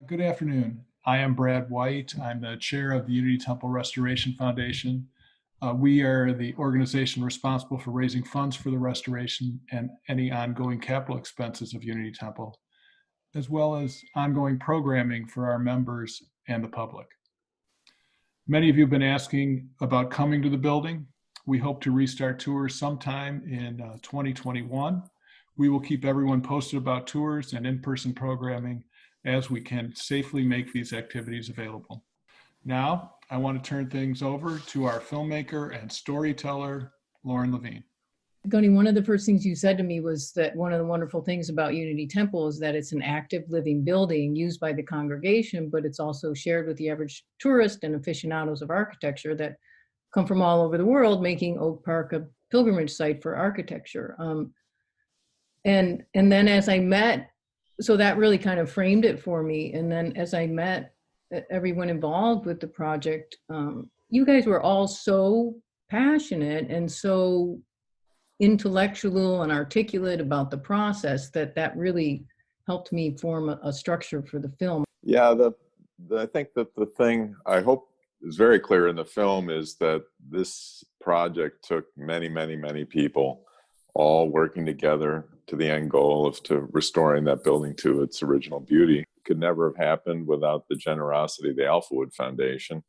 Good afternoon. I am Brad White. I'm the chair of the Unity Temple Restoration Foundation. We are the organization responsible for raising funds for the restoration and any ongoing capital expenses of Unity Temple, as well as ongoing programming for our members and the public. Many of you have been asking about coming to the building. We hope to restart tours sometime in 2021. We will keep everyone posted about tours and in-person programming as we can safely make these activities available. Now, I want to turn things over to our filmmaker and storyteller, Lauren Levine. Gunny, one of the first things you said to me was that one of the wonderful things about Unity Temple is that it's an active living building used by the congregation, but it's also shared with the average tourist and aficionados of architecture that come from all over the world, making Oak Park a pilgrimage site for architecture. And then as I met, so that really kind of framed it for me. And then as I met everyone involved with the project, you guys were all so passionate and so intellectual and articulate about the process that really helped me form a structure for the film. Yeah, I think that the thing I hope is very clear in the film is that this project took many, many, many people all working together to the end goal of to restoring that building to its original beauty. It could never have happened without the generosity of the Alphawood Foundation.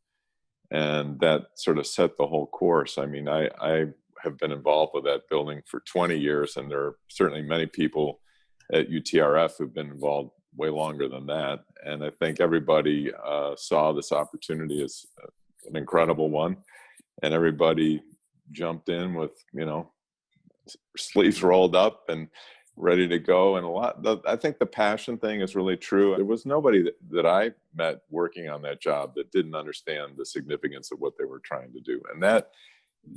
And that sort of set the whole course. I mean, I have been involved with that building for 20 years, and there are certainly many people at UTRF who've been involved way longer than that. And I think everybody saw this opportunity as an incredible one, and everybody jumped in with, sleeves rolled up and ready to go. And I think the passion thing is really true. There was nobody that I met working on that job that didn't understand the significance of what they were trying to do. And that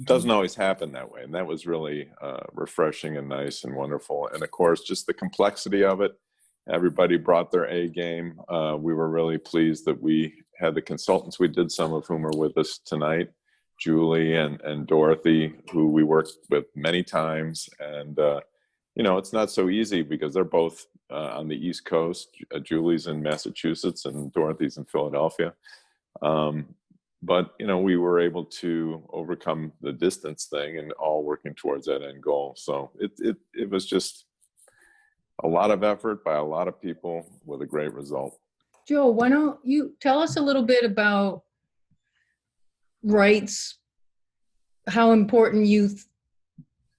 doesn't always happen that way. And that was really refreshing and nice and wonderful. And of course, just the complexity of it. Everybody brought their A game. We were really pleased that we had the consultants we did, some of whom are with us tonight, Julie and Dorothy, who we worked with many times. And, it's not so easy because they're both on the East Coast. Julie's in Massachusetts and Dorothy's in Philadelphia. But, we were able to overcome the distance thing and all working towards that end goal. So it was just a lot of effort by a lot of people with a great result. Joe, why don't you tell us a little bit about rights, how important you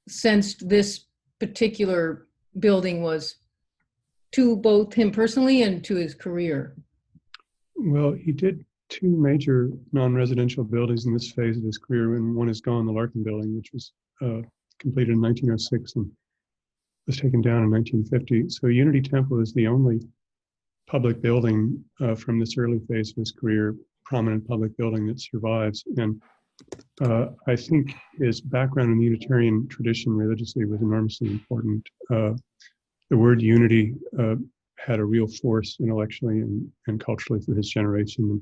sensed this particular building was to both him personally and to his career? Well, he did two major non-residential buildings in this phase of his career, and one is gone, the Larkin building, which was completed in 1906 and was taken down in 1950. So Unity Temple is the only public building from this early phase of his career, prominent public building that survives. And I think his background in the Unitarian tradition religiously was enormously important. The word unity had a real force intellectually and culturally for his generation.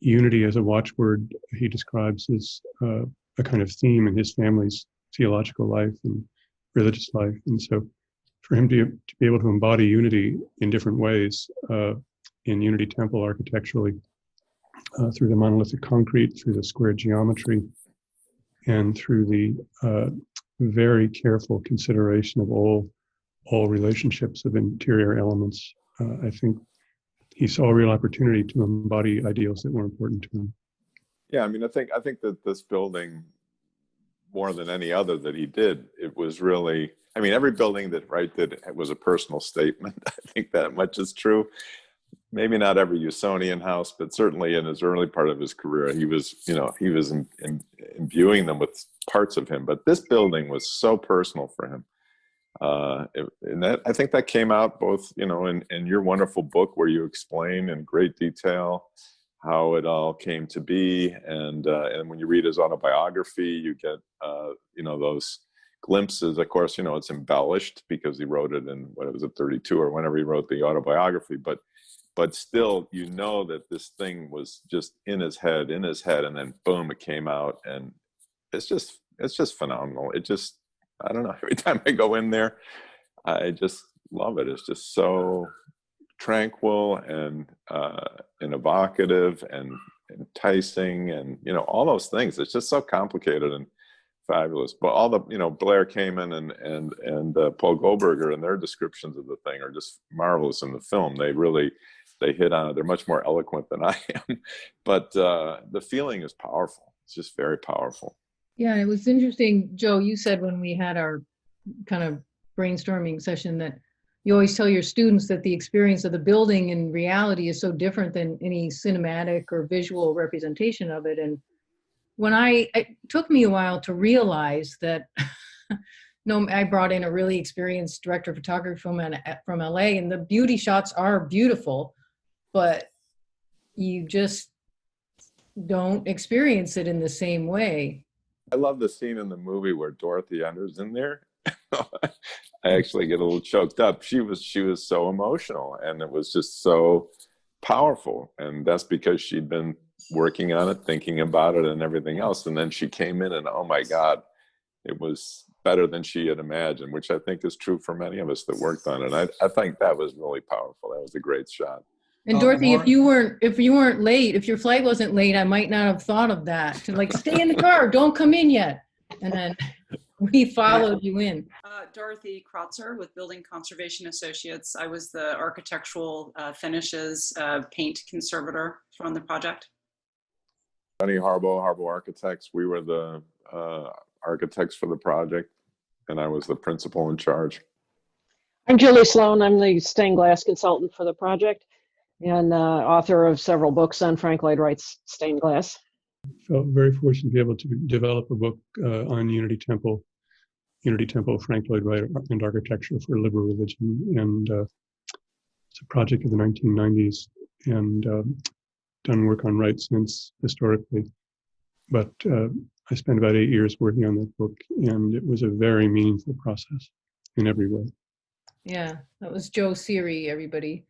Unity as a watchword he describes as a kind of theme in his family's theological life and religious life. And so for him to be able to embody unity in different ways in Unity Temple architecturally, through the monolithic concrete, through the square geometry, and through the very careful consideration of all relationships of interior elements, I think he saw a real opportunity to embody ideals that were important to him. Yeah, I mean, I think that this building, more than any other that he did, it was really, I mean, every building that Wright did was a personal statement. I think that much is true. Maybe not every Usonian house, but certainly in his early part of his career, he was imbuing them with parts of him. But this building was so personal for him. And that, I think that came out both, in your wonderful book where you explain in great detail how it all came to be. And when you read his autobiography, you get, those glimpses. Of course, it's embellished because he wrote it in, 32 or whenever he wrote the autobiography. But still, that this thing was just in his head, and then boom, it came out. And it's just phenomenal. I don't know, every time I go in there, I just love it. It's just so tranquil and evocative and enticing, and all those things. It's just so complicated and fabulous. But all the Blair Kamen and Paul Goldberger, and their descriptions of the thing are just marvelous in the film. They hit on it. They're much more eloquent than I am, but the feeling is powerful. It's just very powerful. Yeah, it was interesting, Joe, you said when we had our kind of brainstorming session that you always tell your students that the experience of the building in reality is so different than any cinematic or visual representation of it. And when it took me a while to realize that no, I brought in a really experienced director of photography from LA, and the beauty shots are beautiful, but you just don't experience it in the same way. I love the scene in the movie where Dorothy enters in there. I actually get a little choked up. She was so emotional, and it was just so powerful. And that's because she'd been working on it, thinking about it and everything else. And then she came in and, oh my God, it was better than she had imagined, which I think is true for many of us that worked on it. I think that was really powerful. That was a great shot. And Dorothy, if you weren't late, if your flight wasn't late, I might not have thought of that. To stay in the car, don't come in yet. And then we followed you in. Dorothy Krotzer with Building Conservation Associates. I was the architectural finishes paint conservator on the project. Johnny Harbaugh Architects. We were the architects for the project, and I was the principal in charge. I'm Julie Sloan. I'm the stained glass consultant for the project and author of several books on Frank Lloyd Wright's stained glass. Felt very fortunate to be able to develop a book on Unity Temple, Frank Lloyd Wright and Architecture for Liberal Religion. And it's a project of the 1990s, and done work on Wright since historically. But I spent about 8 years working on that book, and it was a very meaningful process in every way. Yeah, that was Joe Seary, everybody.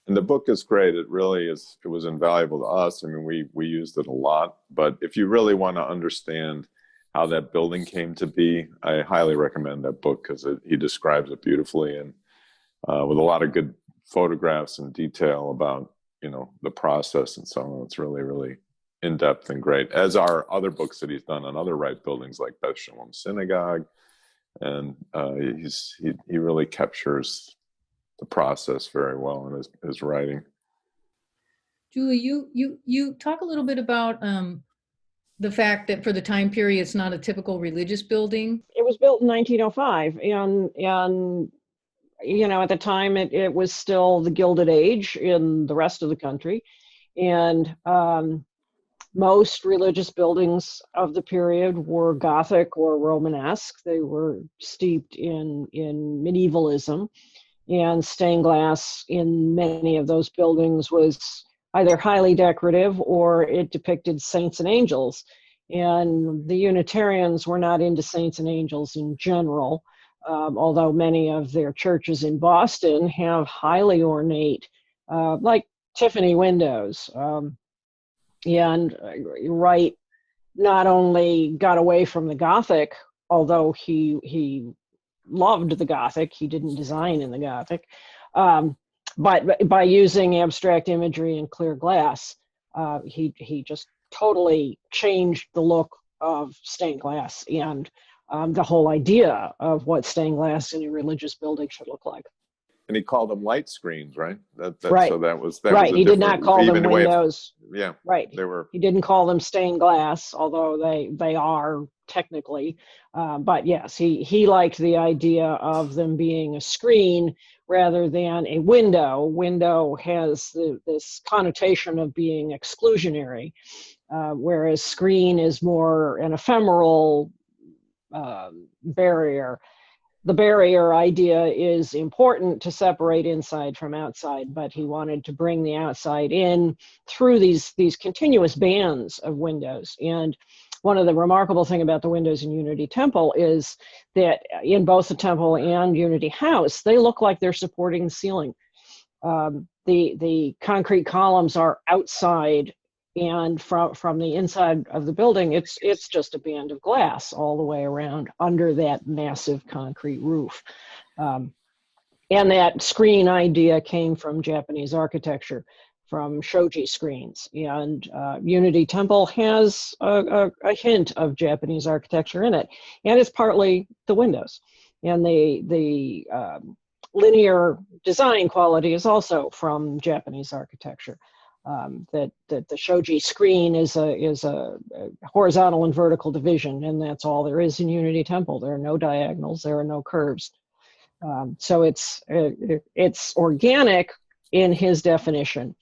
And the book is great. It really is. It was invaluable to us. I mean, we used it a lot. But if you really want to understand how that building came to be, I highly recommend that book, because he describes it beautifully, and with a lot of good photographs and detail about the process and so on. It's really, really in depth and great. As are other books that he's done on other Wright buildings like Beth Shalom Synagogue, and he really captures the process very well in his writing. Julie, you talk a little bit about the fact that for the time period, it's not a typical religious building. It was built in 1905, and at the time it was still the Gilded Age in the rest of the country, and most religious buildings of the period were Gothic or Romanesque. They were steeped in medievalism. And stained glass in many of those buildings was either highly decorative or it depicted saints and angels. And the Unitarians were not into saints and angels in general, although many of their churches in Boston have highly ornate, like Tiffany windows. And Wright not only got away from the Gothic, although he loved the Gothic. He didn't design in the Gothic, but by using abstract imagery and clear glass, he just totally changed the look of stained glass and the whole idea of what stained glass in a religious building should look like. And he called them light screens, right? Right. So that was right. Was he did not call them windows. Yeah. Right. They were. He didn't call them stained glass, although they are technically. But yes, he liked the idea of them being a screen rather than a window. Window has this connotation of being exclusionary, whereas screen is more an ephemeral barrier. The barrier idea is important to separate inside from outside, but he wanted to bring the outside in through these continuous bands of windows. And one of the remarkable thing about the windows in Unity Temple is that in both the temple and Unity House, they look like they're supporting the ceiling. The concrete columns are outside, and from the inside of the building, it's just a band of glass all the way around under that massive concrete roof. And that screen idea came from Japanese architecture, from shoji screens. And Unity Temple has a hint of Japanese architecture in it. And it's partly the windows. And the linear design quality is also from Japanese architecture. That the shoji screen is a horizontal and vertical division, and that's all there is in Unity Temple. There are no diagonals, there are no curves. So it's organic in his definition,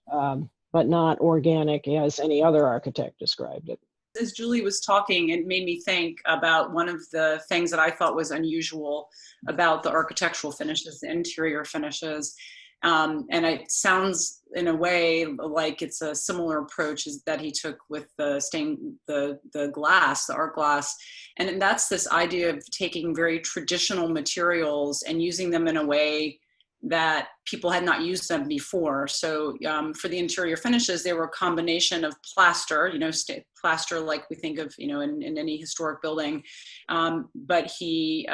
but not organic as any other architect described it. As Julie was talking, it made me think about one of the things that I thought was unusual about the architectural finishes, the interior finishes. And it sounds in a way like it's a similar approach that he took with the glass, the art glass. And that's this idea of taking very traditional materials and using them in a way that people had not used them before. So for the interior finishes, they were a combination of plaster, plaster like we think of, in any historic building. But he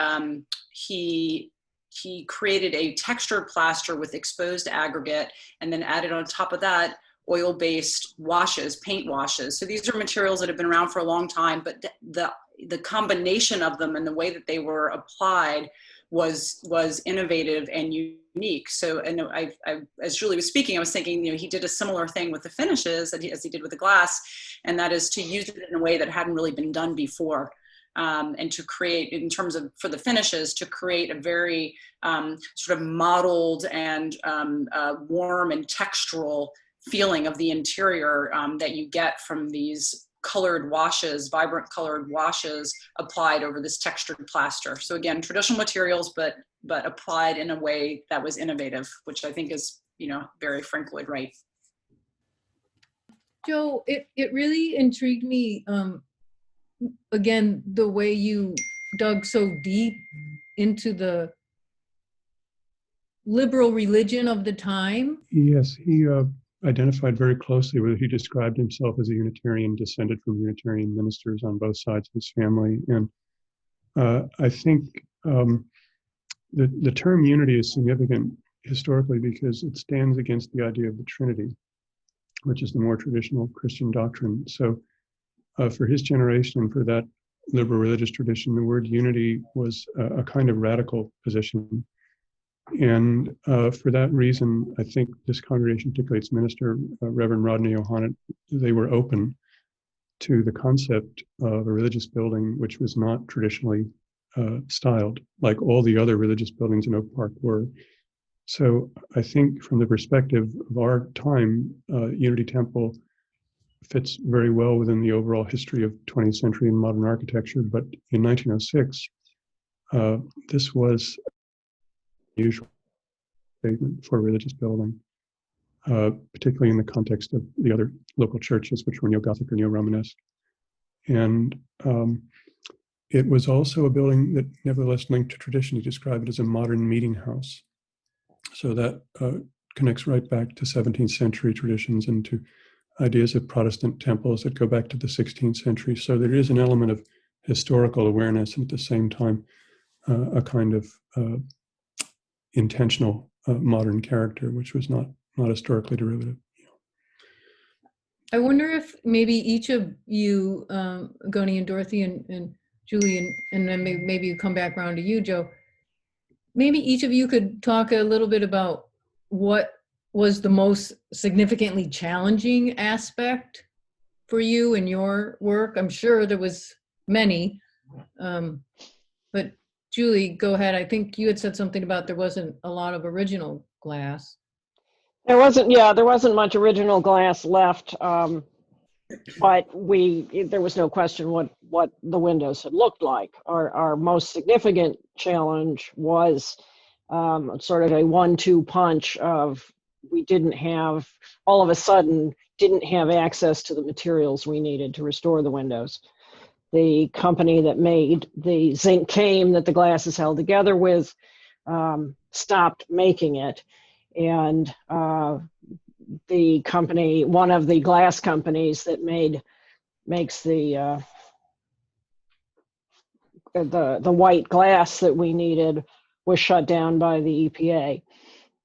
created a textured plaster with exposed aggregate, and then added on top of that oil-based washes, paint washes. So these are materials that have been around for a long time, but the combination of them and the way that they were applied was innovative and unique. So, and as Julie was speaking, I was thinking, he did a similar thing with the finishes as he did with the glass, and that is to use it in a way that hadn't really been done before. And to create, in terms of, for the finishes, to create a very sort of modeled and warm and textural feeling of the interior that you get from these colored washes, vibrant colored washes applied over this textured plaster. So again, traditional materials, but applied in a way that was innovative, which I think is, very Frank Lloyd Wright. Joe, it really intrigued me, again, the way you dug so deep into the liberal religion of the time. Yes, he identified very closely with it. He described himself as a Unitarian, descended from Unitarian ministers on both sides of his family. And I think the term unity is significant historically because it stands against the idea of the Trinity, which is the more traditional Christian doctrine. So for his generation and for that liberal religious tradition, the word unity was a kind of radical position. And for that reason, I think this congregation, particularly its minister, Reverend Rodney Ohana, they were open to the concept of a religious building which was not traditionally styled, like all the other religious buildings in Oak Park were. So I think from the perspective of our time, Unity Temple fits very well within the overall history of 20th century and modern architecture. But in 1906, this was usual statement for a religious building, particularly in the context of the other local churches, which were neo-Gothic or neo-Romanesque. And it was also a building that nevertheless linked to tradition. He described it as a modern meeting house. So that connects right back to 17th century traditions and to ideas of Protestant temples that go back to the 16th century. So there is an element of historical awareness and at the same time a kind of intentional modern character, which was not historically derivative. I wonder if maybe each of you, Goni and Dorothy and Julie, and then maybe you come back around to you, Joe, maybe each of you could talk a little bit about what was the most significantly challenging aspect for you in your work. I'm sure there was many, but Julie, go ahead. I think you had said something about there wasn't a lot of original glass. There wasn't much original glass left, but there was no question what the windows had looked like. Our most significant challenge was sort of a 1-2 punch of we all of a sudden didn't have access to the materials we needed to restore the windows. The company that made the zinc cane that the glass is held together with stopped making it. And the company, one of the glass companies that makes the white glass that we needed, was shut down by the EPA.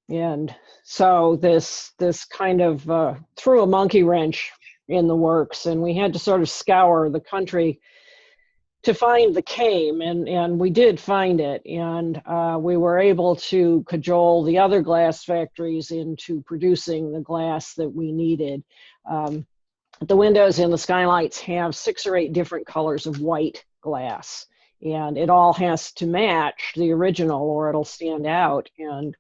And so this kind of threw a monkey wrench in the works, and we had to sort of scour the country to find the cane, and we did find it, and we were able to cajole the other glass factories into producing the glass that we needed. The windows and the skylights have 6 or 8 different colors of white glass, and it all has to match the original or it'll stand out. And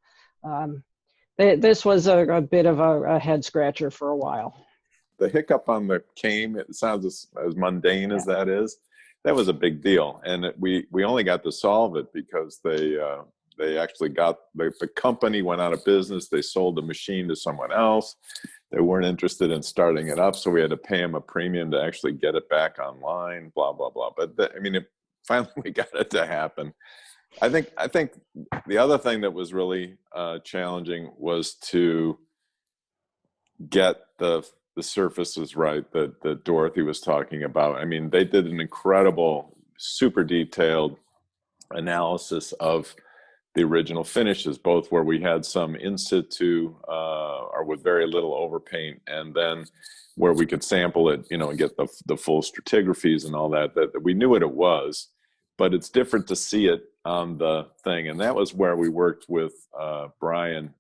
this was a bit of a head scratcher for a while. The hiccup on the cane, it sounds as mundane as that is, that was a big deal. And we only got to solve it because they actually got, the company went out of business. They sold the machine to someone else. They weren't interested in starting it up, so we had to pay them a premium to actually get it back online, blah, blah, blah. But finally we got it to happen. I think the other thing that was really challenging was to get the surfaces right that Dorothy was talking about. I mean, they did an incredible, super detailed analysis of the original finishes, both where we had some in situ or with very little overpaint, and then where we could sample it, and get the full stratigraphies and all that we knew what it was. But it's different to see it on the thing. And that was where we worked with Brian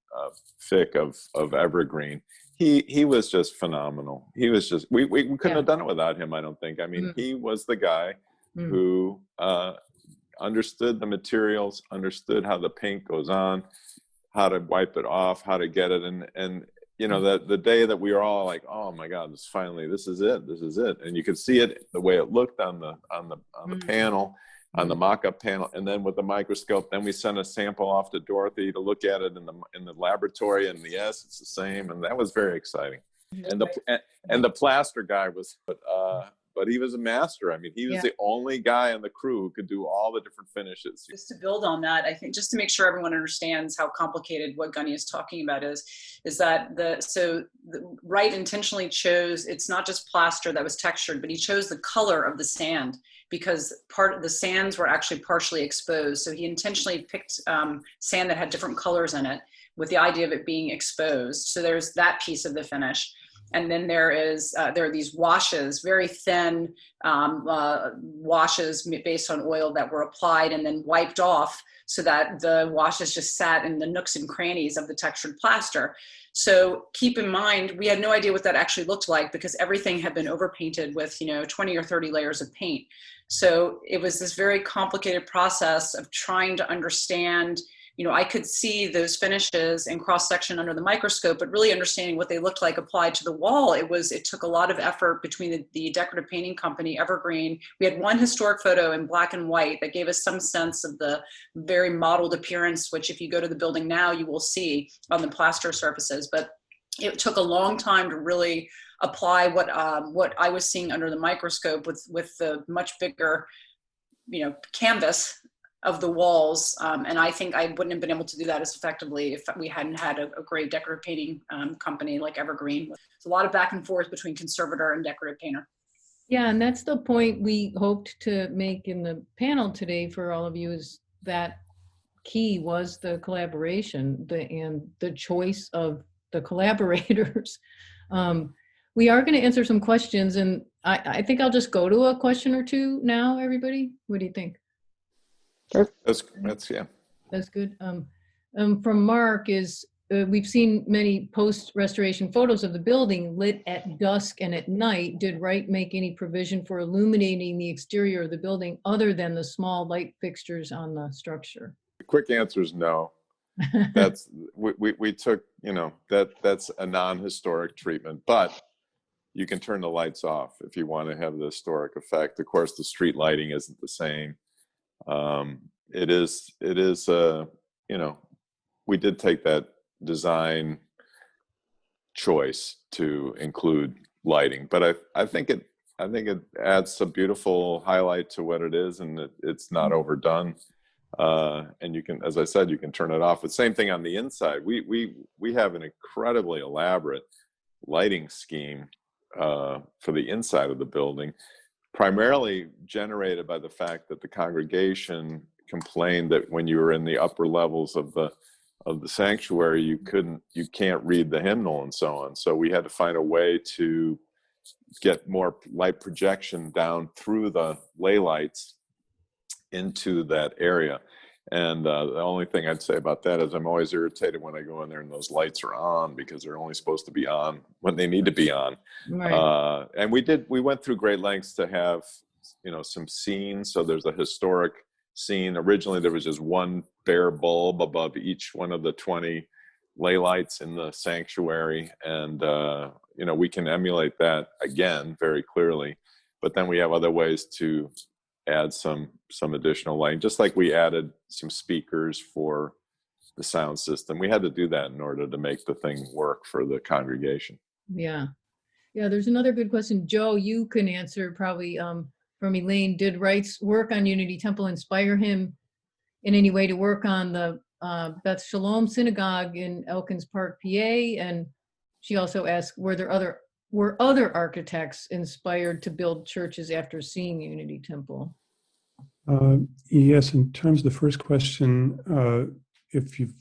Fick of Evergreen. He was just phenomenal. He was just, we couldn't have done it without him, I don't think. I mean, he was the guy who understood the materials, understood how the paint goes on, how to wipe it off, how to get it. And the day that we were all like, oh my God, this is it. And you could see it the way it looked on the panel, on the mock-up panel, and then with the microscope, then we sent a sample off to Dorothy to look at it in the laboratory, and yes, it's the same, and that was very exciting. And the plaster guy was, but he was a master. I mean, he was the only guy on the crew who could do all the different finishes. Just to build on that, I think just to make sure everyone understands how complicated what Gunny is talking about is that Wright intentionally chose, it's not just plaster that was textured, but he chose the color of the sand because the sands were actually partially exposed. So he intentionally picked sand that had different colors in it with the idea of it being exposed. So there's that piece of the finish. And then there are these washes, very thin washes based on oil that were applied and then wiped off so that the washes just sat in the nooks and crannies of the textured plaster. So keep in mind, we had no idea what that actually looked like because everything had been overpainted with 20 or 30 layers of paint. So it was this very complicated process of trying to understand. I could see those finishes in cross-section under the microscope, but really understanding what they looked like applied to the wall, it took a lot of effort between the decorative painting company, Evergreen. We had one historic photo in black and white that gave us some sense of the very modeled appearance, which if you go to the building now, you will see on the plaster surfaces. But it took a long time to really apply what I was seeing under the microscope with the much bigger, canvas of the walls. And I think I wouldn't have been able to do that as effectively if we hadn't had a great decorative painting company like Evergreen. It's a lot of back and forth between conservator and decorative painter. Yeah, and that's the point we hoped to make in the panel today for all of you, is that key was the collaboration and the choice of the collaborators. We are going to answer some questions, and I think I'll just go to a question or two now, everybody. What do you think? Sure. That's good. From Mark is, we've seen many post-restoration photos of the building lit at dusk and at night. Did Wright make any provision for illuminating the exterior of the building other than the small light fixtures on the structure? The quick answer is no. That's we took, that's a non-historic treatment, but you can turn the lights off if you want to have the historic effect. Of course, the street lighting isn't the same. It is, we did take that design choice to include lighting, but I think it adds a beautiful highlight to what it is, and it's not overdone. And you can, as I said, you can turn it off. The same thing on the inside. We have an incredibly elaborate lighting scheme for the inside of the building, primarily generated by the fact that the congregation complained that when you were in the upper levels of the sanctuary, you can't read the hymnal and so on. So we had to find a way to get more light projection down through the lay lights into that area. And the only thing I'd say about that is I'm always irritated when I go in there and those lights are on, because they're only supposed to be on when they need to be on. Right. And we went through great lengths to have, some scenes. So there's a historic scene. Originally, there was just one bare bulb above each one of the 20 lay lights in the sanctuary. And, we can emulate that again very clearly. But then we have other ways to add some additional lighting, just like we added some speakers for the sound system. We had to do that in order to make the thing work for the congregation. Yeah. There's another good question. Joe, you can answer probably from Elaine. Did Wright's work on Unity Temple inspire him in any way to work on the Beth Shalom Synagogue in Elkins Park, PA? And she also asked, were other architects inspired to build churches after seeing Unity Temple? Yes, in terms of the first question, if you've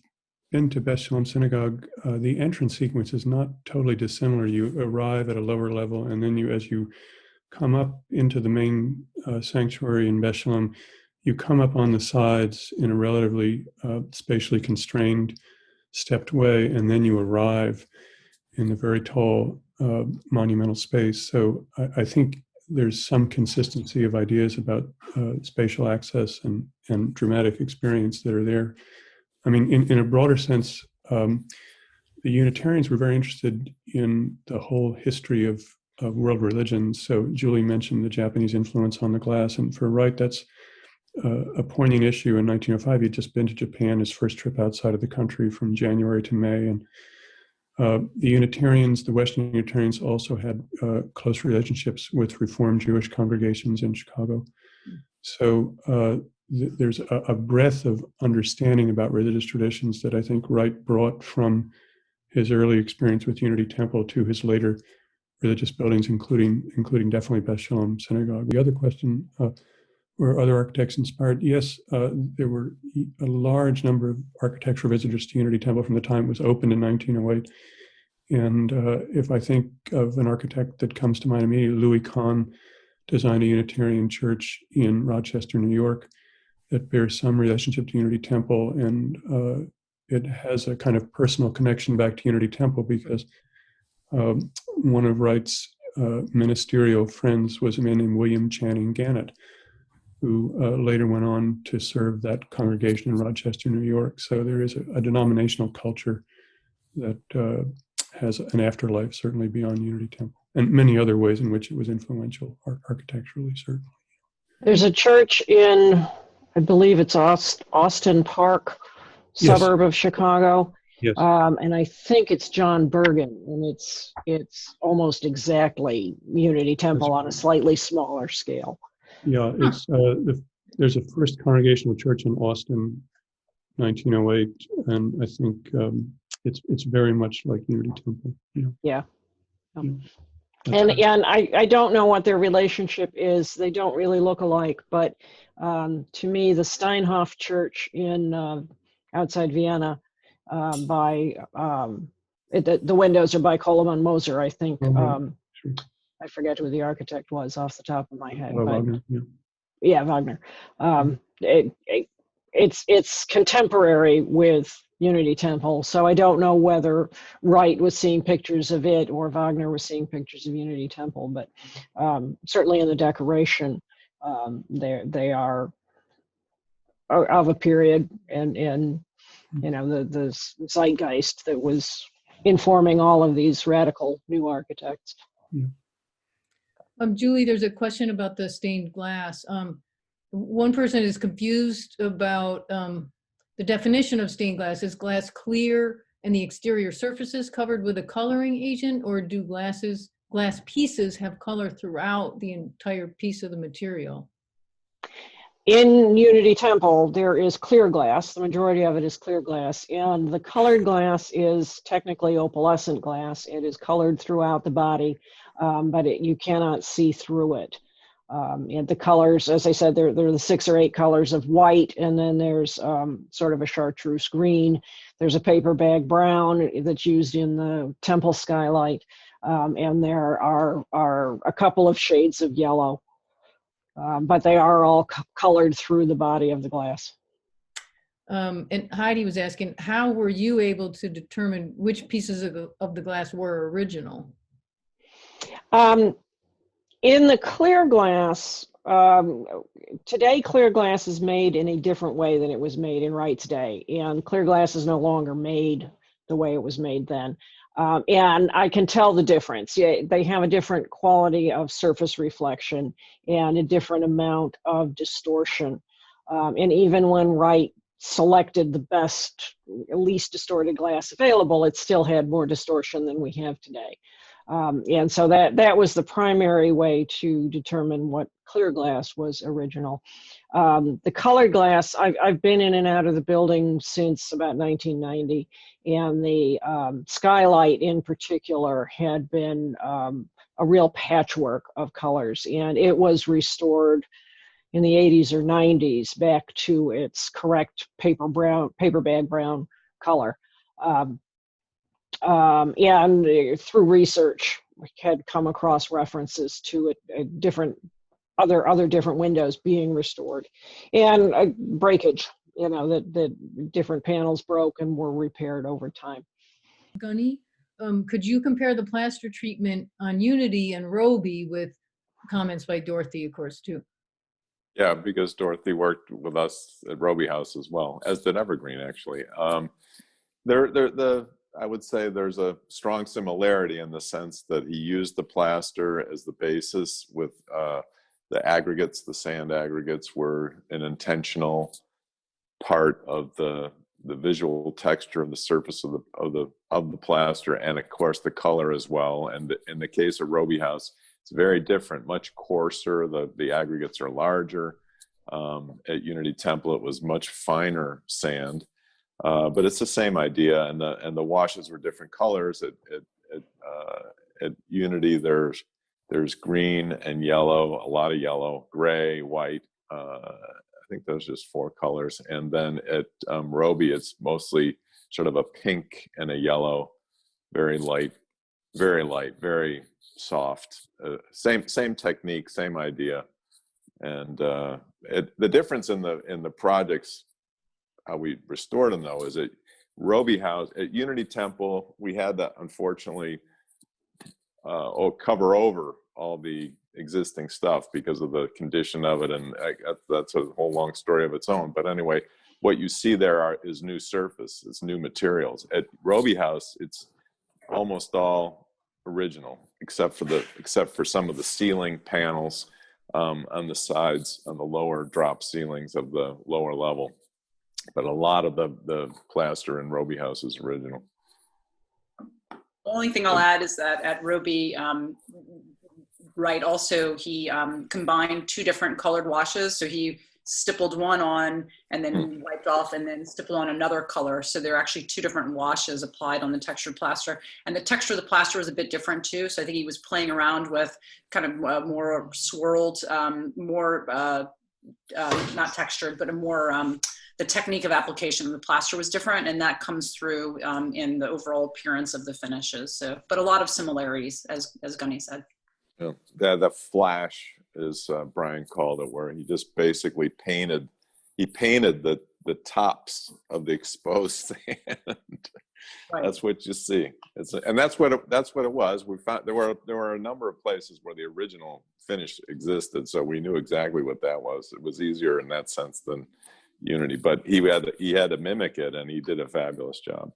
been to Beth Shalom Synagogue, the entrance sequence is not totally dissimilar. You arrive at a lower level, and then as you come up into the main sanctuary in Beth Shalom, you come up on the sides in a relatively spatially constrained, stepped way, and then you arrive in the very tall monumental space. So I think there's some consistency of ideas about spatial access and dramatic experience that are there. I mean, in a broader sense, the Unitarians were very interested in the whole history of world religions. So Julie mentioned the Japanese influence on the glass, and for Wright, that's a poignant issue. In 1905, he'd just been to Japan, his first trip outside of the country from January to May, and the Unitarians, the Western Unitarians, also had close relationships with Reformed Jewish congregations in Chicago. So there's a breadth of understanding about religious traditions that I think Wright brought from his early experience with Unity Temple to his later religious buildings, including definitely Beth Shalom Synagogue. The other question, were other architects inspired? Yes, there were a large number of architectural visitors to Unity Temple from the time it was opened in 1908. And if I think of an architect that comes to mind immediately, Louis Kahn designed a Unitarian church in Rochester, New York, that bears some relationship to Unity Temple. And it has a kind of personal connection back to Unity Temple because one of Wright's ministerial friends was a man named William Channing Gannett, who later went on to serve that congregation in Rochester, New York. So there is a denominational culture that has an afterlife, certainly beyond Unity Temple, and many other ways in which it was influential architecturally, certainly. There's a church in, I believe it's Austin Park, suburb of Chicago. Yes. And I think it's John Bergen, and it's almost exactly Unity Temple on a slightly smaller scale. Yeah, it's there's a first congregational church in Austin, 1908, and I think it's very much like Unity Temple. Yeah. And I don't know what their relationship is. They don't really look alike, but to me, the Steinhoff Church in outside Vienna, the windows are by Coleman Moser, I think. Sure. I forget who the architect was off the top of my head. Wagner, yeah, Wagner. It's contemporary with Unity Temple, so I don't know whether Wright was seeing pictures of it or Wagner was seeing pictures of Unity Temple, but certainly in the decoration, they are of a period and the zeitgeist that was informing all of these radical new architects. Yeah. Julie, there's a question about the stained glass. One person is confused about the definition of stained glass. Is glass clear and the exterior surfaces covered with a coloring agent, or do glass pieces have color throughout the entire piece of the material? In Unity Temple, there is clear glass. The majority of it is clear glass, and the colored glass is technically opalescent glass. It is colored throughout the body, but you cannot see through it. And the colors, as I said, there are the 6 or 8 colors of white, and then there's sort of a chartreuse green. There's a paper bag brown that's used in the temple skylight, and there are a couple of shades of yellow, but they are all colored through the body of the glass. And Heidi was asking, how were you able to determine which pieces of the glass were original? In the clear glass, today clear glass is made in a different way than it was made in Wright's day, and clear glass is no longer made the way it was made then. And I can tell the difference. Yeah, they have a different quality of surface reflection and a different amount of distortion. And even when Wright selected the best, least distorted glass available, it still had more distortion than we have today. And so that was the primary way to determine what clear glass was original. The colored glass, I've been in and out of the building since about 1990, and the skylight in particular had been a real patchwork of colors, and it was restored in the 80s or 90s back to its correct paper bag brown color. And through research, we had come across references to other different windows being restored, and breakage. That different panels broke and were repaired over time. Gunny, could you compare the plaster treatment on Unity and Roby with comments by Dorothy, of course, too? Yeah, because Dorothy worked with us at Roby House as well, as did Evergreen, actually. I would say there's a strong similarity in the sense that he used the plaster as the basis, with the aggregates, the sand aggregates were an intentional part of the visual texture of the surface of the plaster, and of course the color as well. And in the case of Roby House, it's very different, much coarser. The aggregates are larger. At Unity Temple, it was much finer sand. But it's the same idea, and the washes were different colors. At Unity, there's green and yellow, a lot of yellow, gray, white. I think those are just 4 colors. And then at Roby, it's mostly sort of a pink and a yellow, very light, very soft. Same technique, same idea. And the difference in the projects, how we restored them, though, is at Roby House, at Unity Temple, we had to unfortunately cover over all the existing stuff because of the condition of it, and that's a whole long story of its own. But anyway, what you see there is new surface, it's new materials. At Roby House, it's almost all original, except for some of the ceiling panels on the sides, on the lower drop ceilings of the lower level. But a lot of the plaster in Roby House is original. The only thing I'll add is that at Roby, Wright also, he combined 2 different colored washes. So he stippled one on and then wiped off and then stippled on another color. So there are actually 2 different washes applied on the textured plaster. And the texture of the plaster was a bit different too. So I think he was playing around with kind of more swirled, not textured, but a more, the technique of application of the plaster was different, and that comes through in the overall appearance of the finishes. So, but a lot of similarities, as Gunny said. Yeah, the flash, as Brian called it, where he just basically painted the tops of the exposed sand. Right. That's what you see. And that's what it was. We found there were a number of places where the original finish existed, so we knew exactly what that was. It was easier in that sense than Unity, but he had to mimic it, and he did a fabulous job.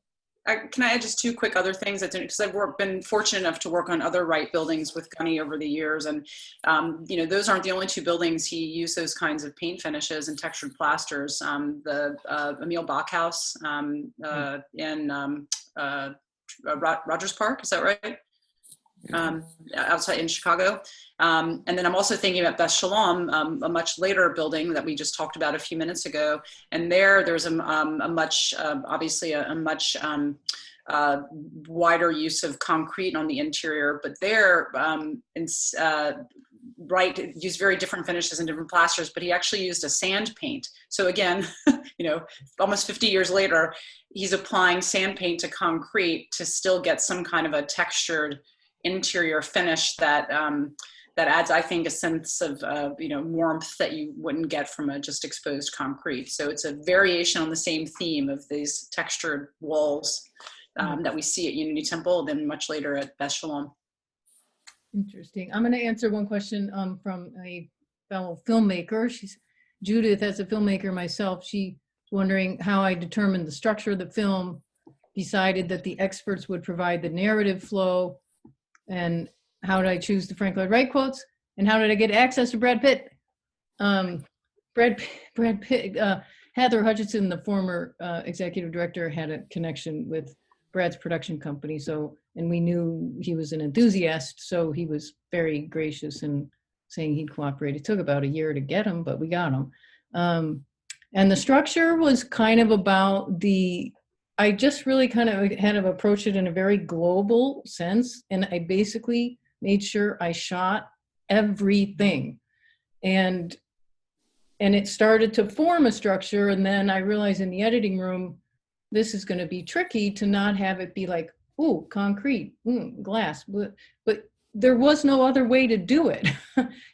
Can I add just 2 quick other things? Because I've been fortunate enough to work on other Wright buildings with Gunny over the years, and those aren't the only 2 buildings he used those kinds of paint finishes and textured plasters. The Emil Bach House in Rogers Park, is that right? Outside in Chicago. And then I'm also thinking about Beth Shalom, a much later building that we just talked about a few minutes ago. And there's a much wider use of concrete on the interior. But there, used very different finishes and different plasters, but he actually used a sand paint. So again, almost 50 years later, he's applying sand paint to concrete to still get some kind of a textured interior finish that that adds, I think, a sense of warmth that you wouldn't get from a just exposed concrete. So it's a variation on the same theme of these textured walls that we see at Unity Temple, then much later at Beth Shalom. Interesting. I'm going to answer one question from a fellow filmmaker. She's Judith. As a filmmaker myself, she's wondering how I determined the structure of the film, decided that the experts would provide the narrative flow, and how did I choose the Frank Lloyd Wright quotes, and how did I get access to Brad Pitt? Brad Pitt, Heather Hutchinson, the former executive director, had a connection with Brad's production company. So, and we knew he was an enthusiast, so he was very gracious in saying he'd cooperate. It took about a year to get him, but we got him. And the structure was kind of about I just really kind of approached it in a very global sense. And I basically made sure I shot everything. And it started to form a structure. And then I realized in the editing room, this is going to be tricky to not have it be like, ooh, concrete, glass. But there was no other way to do it.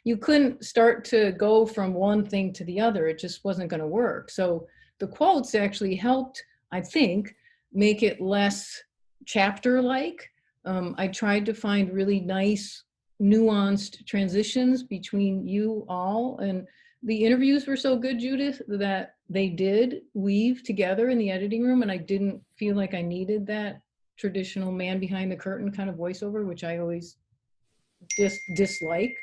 You couldn't start to go from one thing to the other. It just wasn't going to work. So the quotes actually helped, I think, make it less chapter-like. I tried to find really nice, nuanced transitions between you all. And the interviews were so good, Judith, that they did weave together in the editing room. And I didn't feel like I needed that traditional man behind the curtain kind of voiceover, which I always dislike.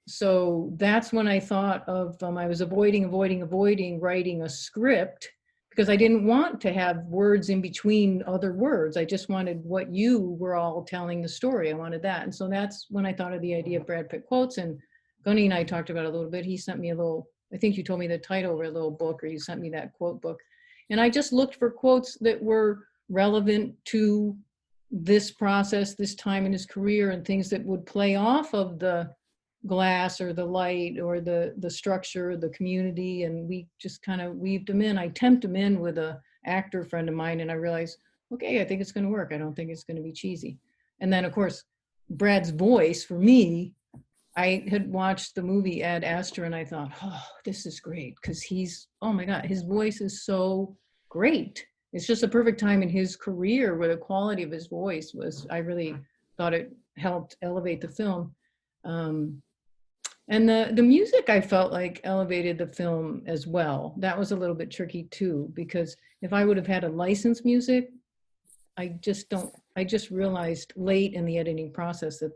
So that's when I thought of, I was avoiding writing a script, because I didn't want to have words in between other words. I just wanted what you were all telling the story. I wanted that. And so that's when I thought of the idea of Brad Pitt quotes. And Gunny and I talked about it a little bit. He sent me a little, I think you told me the title of a little book, or you sent me that quote book. And I just looked for quotes that were relevant to this process, this time in his career, and things that would play off of the glass or the light or the structure, the community. And we just kind of weaved them in. I temped them in with a actor friend of mine, and I realized, okay, I think it's going to work. I don't think it's going to be cheesy. And then of course, Brad's voice, for me, I had watched the movie Ad Astra, and I thought, oh, this is great, because oh my God, his voice is so great. It's just a perfect time in his career where the quality of his voice was, I really thought it helped elevate the film. And the music, I felt like, elevated the film as well. That was a little bit tricky too, because if I would have had a licensed music, I just realized late in the editing process that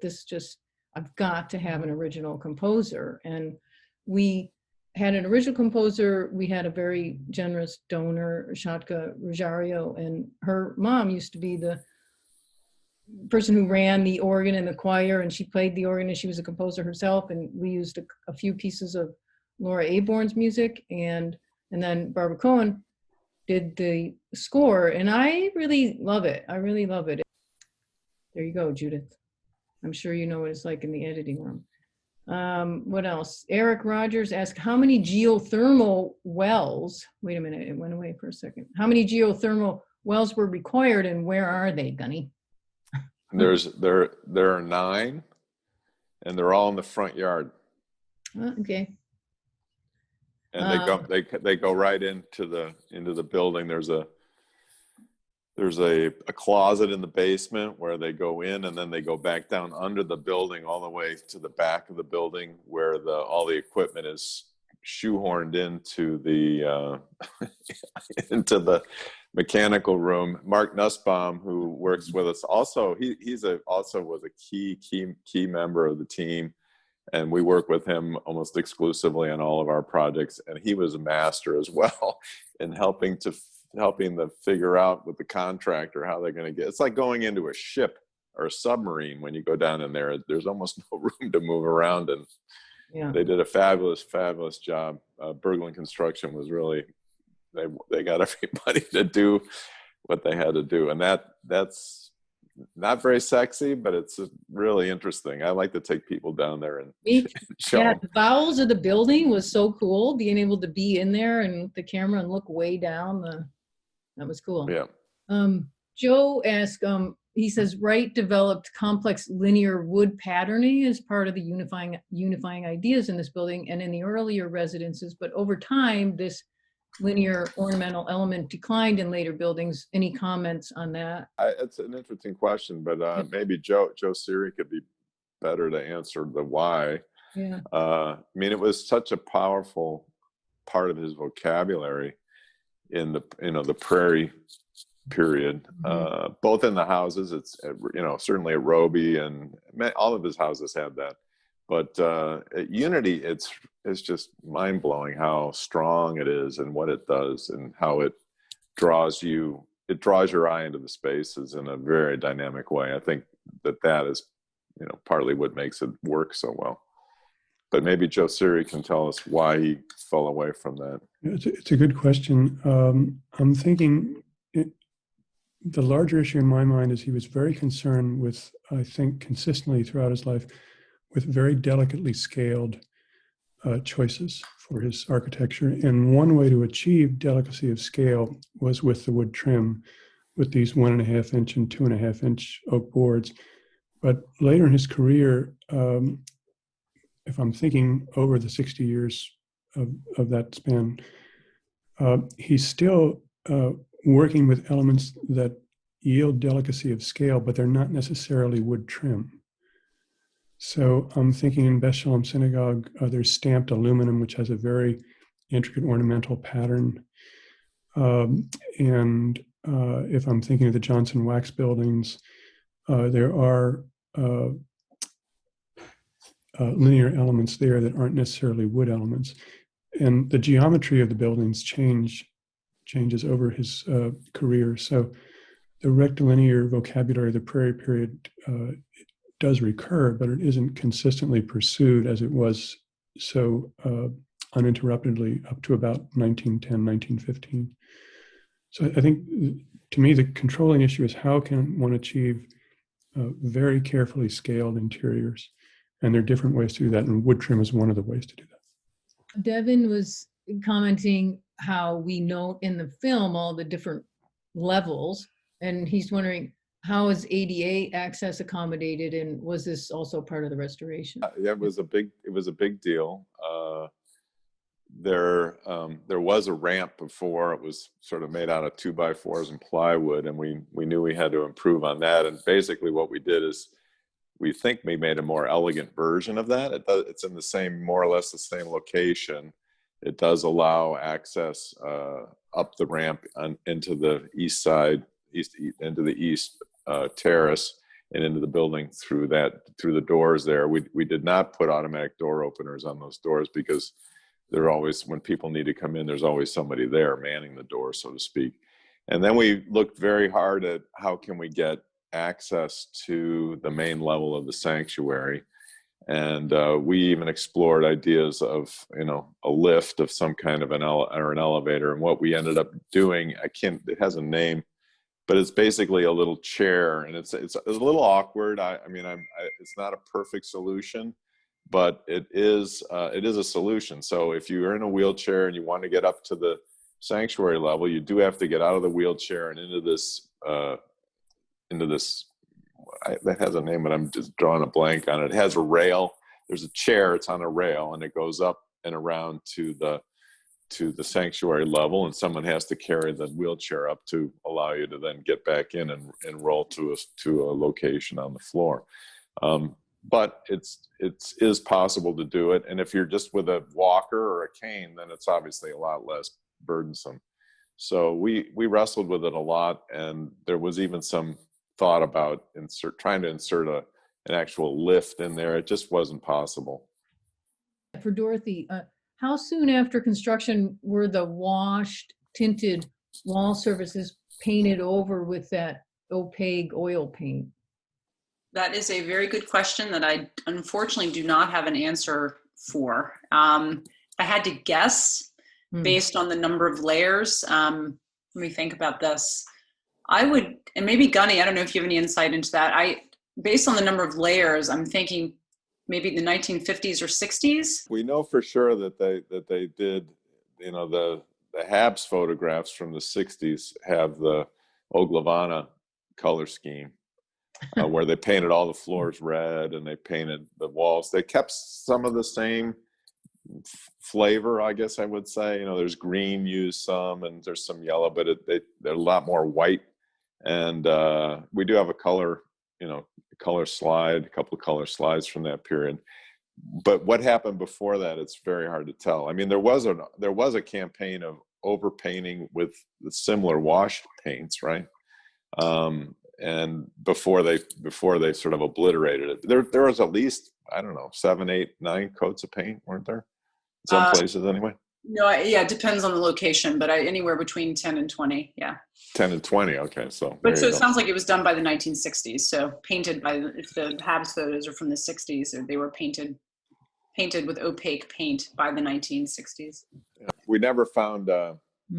I've got to have an original composer. And we had an original composer. We had a very generous donor, Shatka Rosario, and her mom used to be the person who ran the organ in the choir, and she played the organ, and she was a composer herself. And we used a few pieces of Laura Aborn's music, and then Barbara Cohen did the score, and I really love it. I really love it. There you go, Judith. I'm sure you know what it's like in the editing room. What else? Eric Rogers asked, how many geothermal wells, wait a minute, it went away for a second. How many geothermal wells were required, and where are they, Gunny? There are 9, and they're all in the front yard. Okay. And they go right into the building. There's a closet in the basement where they go in, and then they go back down under the building all the way to the back of the building where all the equipment is shoehorned into the into the mechanical room. Mark Nussbaum, who works with us, also was a key member of the team, and we work with him almost exclusively on all of our projects. And he was a master as well in helping to figure out with the contractor how they're going to get. It's like going into a ship or a submarine. When you go down in there, there's almost no room to move around, and yeah, they did a fabulous job. Berglund Construction was really, they got everybody to do what they had to do, and that's not very sexy, but it's really interesting. I like to take people down there and show Yeah, them. the bowels of the building was so cool. Being able to be in there and the camera and look way down, that was cool. Yeah. Joe asked, he says, Wright developed complex linear wood patterning as part of the unifying ideas in this building and in the earlier residences, but over time, this linear ornamental element declined in later buildings. Any comments on that? It's an interesting question, but maybe Joe Siri could be better to answer the why. Yeah. I mean, it was such a powerful part of his vocabulary in the prairie period, both in the houses. It's certainly at Roby, and all of his houses have that. But at Unity, it's just mind blowing how strong it is and what it does and how it draws your eye into the spaces in a very dynamic way. I think that is partly what makes it work so well. But maybe Joe Siri can tell us why he fell away from that. It's a good question. I'm thinking the larger issue in my mind is he was very concerned with, I think consistently throughout his life, with very delicately scaled choices for his architecture. And one way to achieve delicacy of scale was with the wood trim, with these 1.5 inch and 2.5 inch oak boards. But later in his career, if I'm thinking over the 60 years of that span, he's still working with elements that yield delicacy of scale, but they're not necessarily wood trim. So I'm thinking in Beth Shalom Synagogue, there's stamped aluminum, which has a very intricate ornamental pattern. And if I'm thinking of the Johnson Wax buildings, there are linear elements there that aren't necessarily wood elements. And the geometry of the buildings changes over his career. So the rectilinear vocabulary of the Prairie period does recur, but it isn't consistently pursued as it was so uninterruptedly up to about 1910, 1915. So I think, to me, the controlling issue is how can one achieve very carefully scaled interiors? And there are different ways to do that, and wood trim is one of the ways to do that. Devin was commenting how we note in the film all the different levels, and he's wondering, how is ADA access accommodated, and was this also part of the restoration? Yeah, it was a big deal. There was a ramp before. It was sort of made out of 2x4s and plywood, and we knew we had to improve on that. And basically, what we did is we think we made a more elegant version of that. It's in more or less the same location. It does allow access up the ramp into the east side, into the east terrace, and into the building through the doors there. We did not put automatic door openers on those doors because they're always, when people need to come in, there's always somebody there manning the door, so to speak. And then we looked very hard at how can we get access to the main level of the sanctuary. And we even explored ideas of, a lift of some kind of an elevator. And what we ended up doing, it has a name, but it's basically a little chair, and it's a little awkward. It's not a perfect solution, but it is a solution. So if you're in a wheelchair and you want to get up to the sanctuary level, you do have to get out of the wheelchair and into this that has a name, but I'm just drawing a blank on it. It has a rail. There's a chair. It's on a rail, and it goes up and around to the sanctuary level, and someone has to carry the wheelchair up to allow you to then get back in and roll to a location on the floor. But it is possible to do it, and if you're just with a walker or a cane, then it's obviously a lot less burdensome. So we wrestled with it a lot, and there was even some thought about trying to insert an actual lift in there. It just wasn't possible. For Dorothy, how soon after construction were the washed tinted wall surfaces painted over with that opaque oil paint? That is a very good question that I unfortunately do not have an answer for. I had to guess based on the number of layers. Let me think about this. I would, and maybe Gunny, I don't know if you have any insight into that. Based on the number of layers, I'm thinking maybe the 1950s or 60s. We know for sure that they did, the Habs photographs from the 60s have the Oglavana color scheme, where they painted all the floors red and they painted the walls. They kept some of the same flavor, I guess I would say. There's green used some, and there's some yellow, but they're a lot more white. And we do have a color slide, a couple of color slides from that period. But what happened before that, it's very hard to tell. I mean, there was a campaign of overpainting with the similar wash paints, right? And before they sort of obliterated it, there was at least, I don't know, 7, 8, 9 coats of paint, weren't there? Some places anyway. No, yeah, it depends on the location, but anywhere between 10 and 20, yeah. 10 and 20, okay. But so it sounds like it was done by the 1960s. So painted if the Habs photos are from the 60s, or they were painted with opaque paint by the 1960s. We never found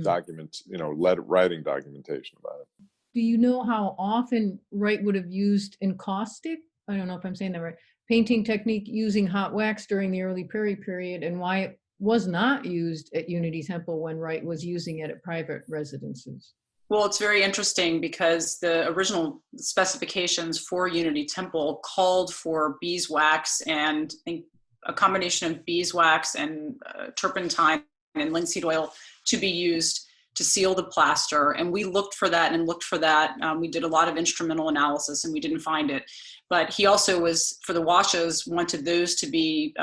documents, writing documentation about it. Do you know how often Wright would have used encaustic? I don't know if I'm saying that right. Painting technique using hot wax during the early Prairie period, and why it was not used at Unity Temple when Wright was using it at private residences? Well, it's very interesting because the original specifications for Unity Temple called for beeswax, and I think a combination of beeswax and turpentine and linseed oil to be used to seal the plaster. And we looked for that and looked for that. We did a lot of instrumental analysis and we didn't find it. But he also for the washes, wanted those to be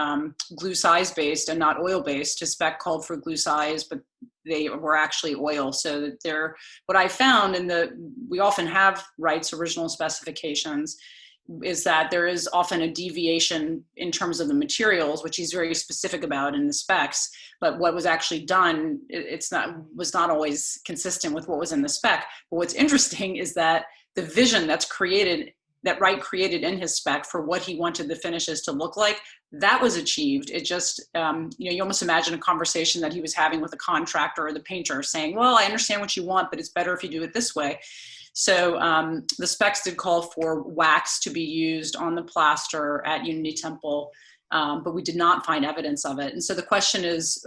glue size based and not oil based. His spec called for glue size, but they were actually oil. So that what I found, we often have Wright's original specifications, is that there is often a deviation in terms of the materials, which he's very specific about in the specs. But what was actually done, was not always consistent with what was in the spec. But what's interesting is that the vision that Wright created in his spec for what he wanted the finishes to look like, that was achieved. It just, you almost imagine a conversation that he was having with a contractor or the painter saying, well, I understand what you want, but it's better if you do it this way. So the specs did call for wax to be used on the plaster at Unity Temple, but we did not find evidence of it. And so the question is,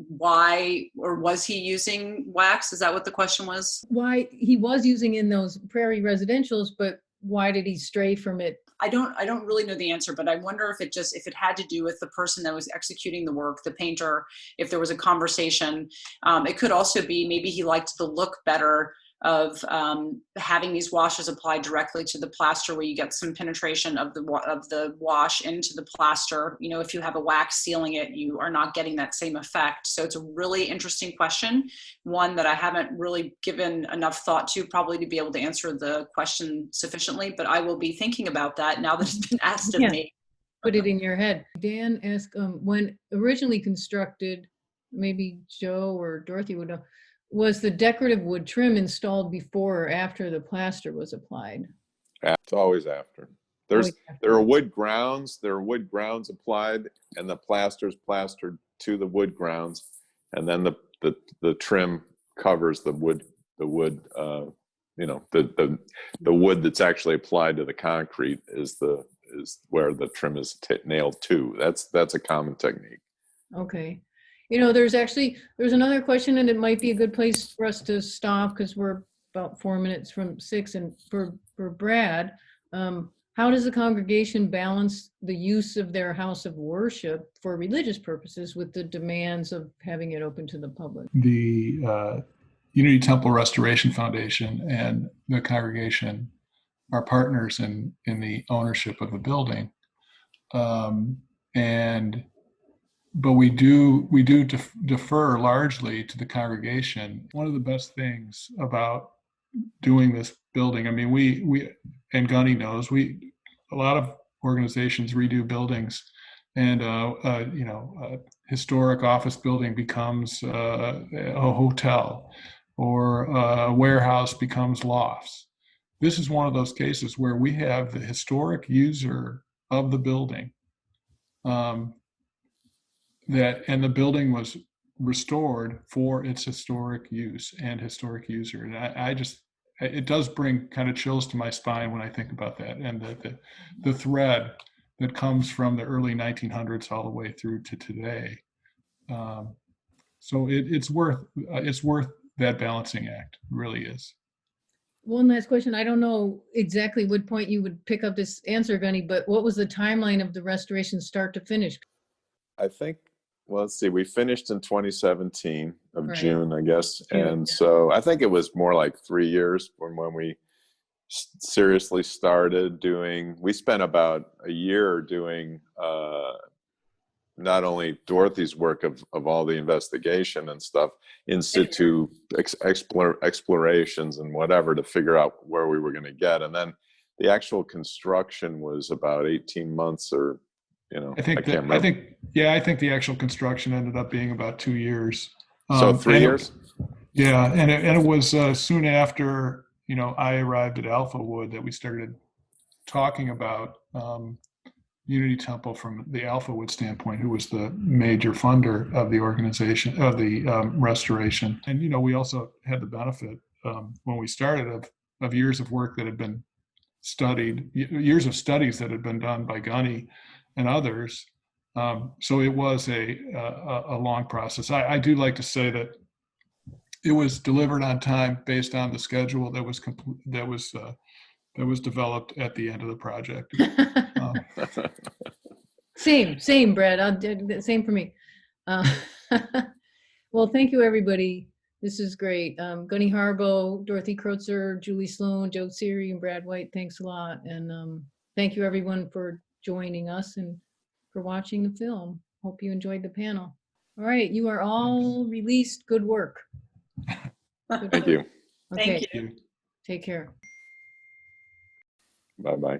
why, or was he using wax? Is that what the question was? Why he was using in those Prairie residentials, but why did he stray from it? I don't really know the answer, but I wonder if it had to do with the person that was executing the work, the painter, if there was a conversation. It could also be maybe he liked the look better of having these washes applied directly to the plaster, where you get some penetration of the wash into the plaster. If you have a wax sealing it, you are not getting that same effect. So it's a really interesting question, one that I haven't really given enough thought to, probably to be able to answer the question sufficiently, but I will be thinking about that now that it's been asked of me. Put it in your head. Dan asked, when originally constructed, maybe Joe or Dorothy would know, was the decorative wood trim installed before or after the plaster was applied? It's always after. There are wood grounds. There are wood grounds applied, and the plaster's plastered to the wood grounds, and then the trim covers the wood. The wood, the wood that's actually applied to the concrete is where the trim is nailed to. That's a common technique. Okay. There's another question, and it might be a good place for us to stop because we're about 4 minutes from 6. And for Brad, how does the congregation balance the use of their house of worship for religious purposes with the demands of having it open to the public? The Unity Temple Restoration Foundation and the congregation are partners in the ownership of the building, but we do defer largely to the congregation. One of the best things about doing this building, I mean, we and Gunny knows, a lot of organizations redo buildings, and a historic office building becomes a hotel, or a warehouse becomes lofts. This is one of those cases where we have the historic user of the building, and the building was restored for its historic use and historic user. And I just, it does bring kind of chills to my spine when I think about that, and the thread that comes from the early 1900s all the way through to today. So it's worth that balancing act. It really is. One last question. I don't know exactly what point you would pick up this answer, Gunny, but what was the timeline of the restoration start to finish? I think, well, let's see, we finished in 2017 of Right. June, I guess. June, And yeah. so I think it was more like 3 years from when we seriously started doing, we spent about a year doing not only Dorothy's work of all the investigation and stuff, in situ explorations and whatever to figure out where we were going to get. And then the actual construction was about 18 months or, you know, I can't remember. I think the actual construction ended up being about 2 years. So 3 years? And it was soon after, you know, I arrived at Alpha Wood that we started talking about Unity Temple from the Alpha Wood standpoint, who was the major funder of the organization, of the restoration. And, you know, we also had the benefit when we started of years of work that had been studied, years of studies that had been done by Gunny and others. So it was a long process. I do like to say that it was delivered on time based on the schedule that was developed at the end of the project. Same, Brad. Same for me. Well, thank you, everybody. This is great. Gunny Harbo, Dorothy Kreutzer, Julie Sloan, Joe Siri, and Brad White. Thanks a lot. And thank you, everyone, for joining us and for watching the film. Hope you enjoyed the panel. All right, you are all released. Good work. Thank you. Okay. Thank you. Take care. Bye-bye.